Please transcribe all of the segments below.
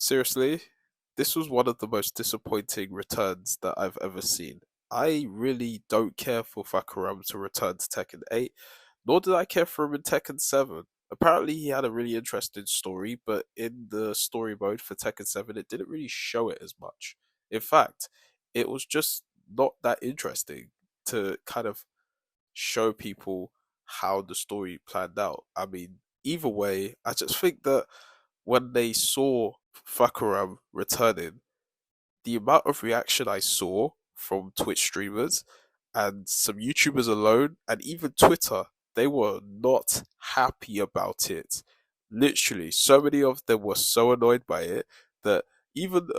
Seriously, this was one of the most disappointing returns that I've ever seen. I really don't care for Fahkumram to return to Tekken 8, nor did I care for him in Tekken 7. Apparently, he had a really interesting story, but in the story mode for Tekken 7, it didn't really show it as much. In fact, it was just not that interesting to kind of show people how the story planned out. I mean, either way, I just think that when they saw Fahkumram returning, the amount of reaction I saw from Twitch streamers and some YouTubers alone, and even Twitter, they were not happy about it. Literally, so many of them were so annoyed by it that even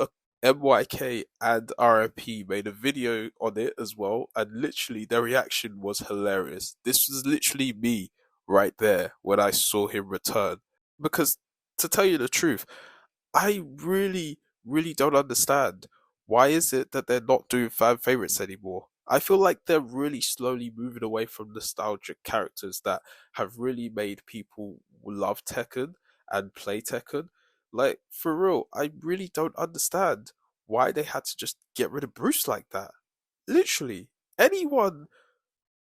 MYK and RMP made a video on it as well, and literally their reaction was hilarious. This was literally me right there when I saw him return. Because to tell you the truth, I really don't understand. Why is it that they're not doing fan favorites anymore? I feel like they're really slowly moving away from nostalgic characters that have really made people love Tekken and play Tekken. Like, for real, I really don't understand why they had to just get rid of Bruce like that. Literally, anyone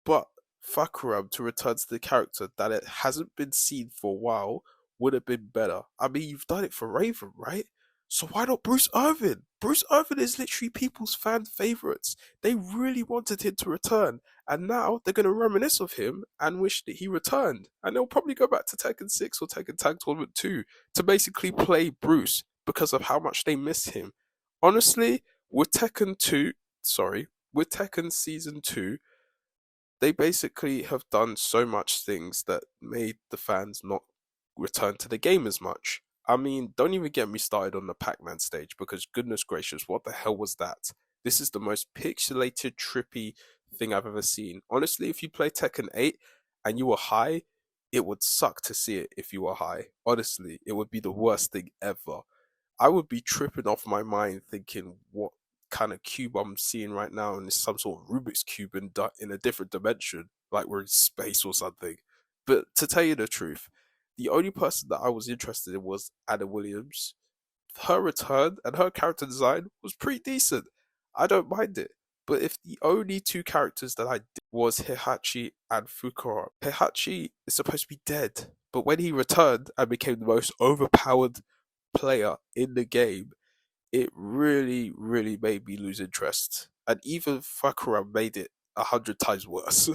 but Fahkumram to return to the character that it hasn't been seen for a while would have been better. I mean, you've done it for Raven, right? So why not Bruce Irvin? Bruce Irvin is literally people's fan favorites. They really wanted him to return, and now they're going to reminisce of him and wish that he returned. And they'll probably go back to Tekken 6 or Tekken Tag Tournament 2 to basically play Bruce because of how much they miss him. Honestly, with Tekken 2, sorry, with Tekken Season 2, they basically have done so much things that made the fans not return to the game as much. I mean, don't even get me started on the Pac-Man stage because goodness gracious, what the hell was that? This is the most pixelated, trippy thing I've ever seen. Honestly, if you play Tekken 8 and you were high, it would suck to see it if you were high. Honestly, it would be the worst thing ever. I would be tripping off my mind thinking what kind of cube I'm seeing right now, and it's some sort of Rubik's cube in a different dimension, like we're in space or something. But to tell you the truth, the only person that I was interested in was Anna Williams. Her return and her character design was pretty decent. I don't mind it. But if the only two characters that I did was Heihachi and Fukuro, Heihachi is supposed to be dead, but when he returned and became the most overpowered player in the game, it really made me lose interest. And even Fakura made it 100 times worse.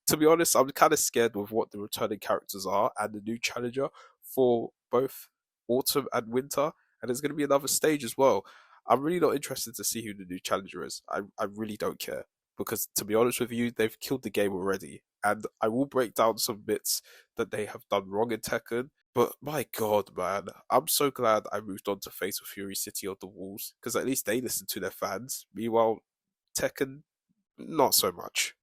To be honest, I'm kind of scared with what the returning characters are and the new challenger for both autumn and winter. And there's going to be another stage as well. I'm really not interested to see who the new challenger is. I really don't care. Because to be honest with you, they've killed the game already. And I will break down some bits that they have done wrong in Tekken, but my god, man, I'm so glad I moved on to Fatal Fury City of the Walls because at least they listen to their fans. Meanwhile, Tekken, not so much.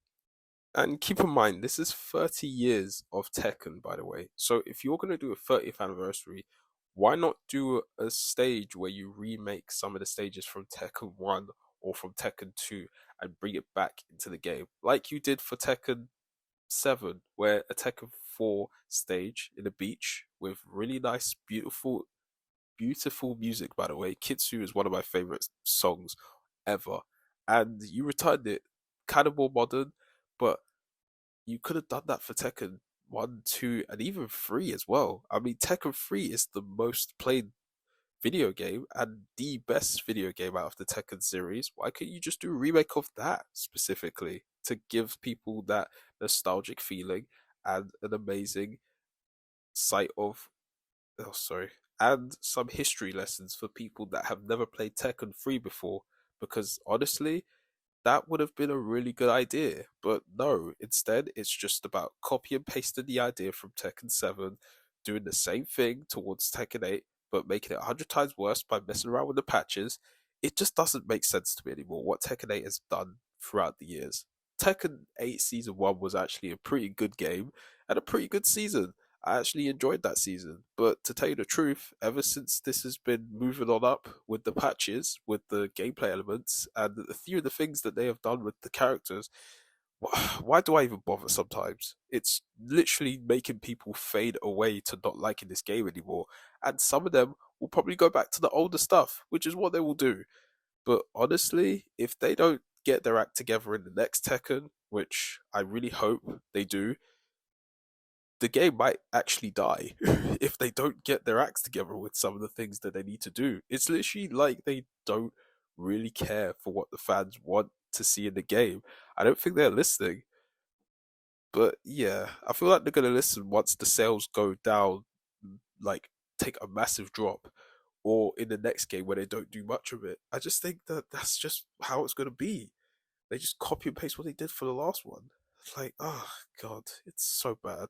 And keep in mind, this is 30 years of Tekken, by the way. So if you're going to do a 30th anniversary, why not do a stage where you remake some of the stages from Tekken 1 or from Tekken 2 and bring it back into the game? Like you did for Tekken 7, where a Tekken 4 stage in a beach with really nice, beautiful music, by the way. Kitsu is one of my favorite songs ever. And you returned it kind of more modern, but you could have done that for Tekken 1, 2, and even 3 as well. I mean, Tekken 3 is the most played video game and the best video game out of the Tekken series. Why can't you just do a remake of that specifically to give people that nostalgic feeling and an amazing sight of, oh, sorry, and some history lessons for people that have never played Tekken 3 before? Because honestly, that would have been a really good idea. But no, instead, it's just about copy and pasting the idea from Tekken 7, doing the same thing towards Tekken 8, but making it 100 times worse by messing around with the patches. It just doesn't make sense to me anymore what Tekken 8 has done throughout the years. Tekken 8 Season 1 was actually a pretty good game and a pretty good season. I actually enjoyed that season. But to tell you the truth, ever since this has been moving on up with the patches, with the gameplay elements, and a few of the things that they have done with the characters, why do I even bother sometimes? It's literally making people fade away to not liking this game anymore. And some of them will probably go back to the older stuff, which is what they will do. But honestly, if they don't get their act together in the next Tekken, which I really hope they do, the game might actually die if they don't get their acts together with some of the things that they need to do. It's literally like they don't really care for what the fans want to see in the game. I don't think they're listening. But yeah, I feel like they're gonna listen once the sales go down, like take a massive drop, or in the next game where they don't do much of it. I just think that that's just how it's gonna be. They just copy and paste what they did for the last one. It's like, oh god, it's so bad.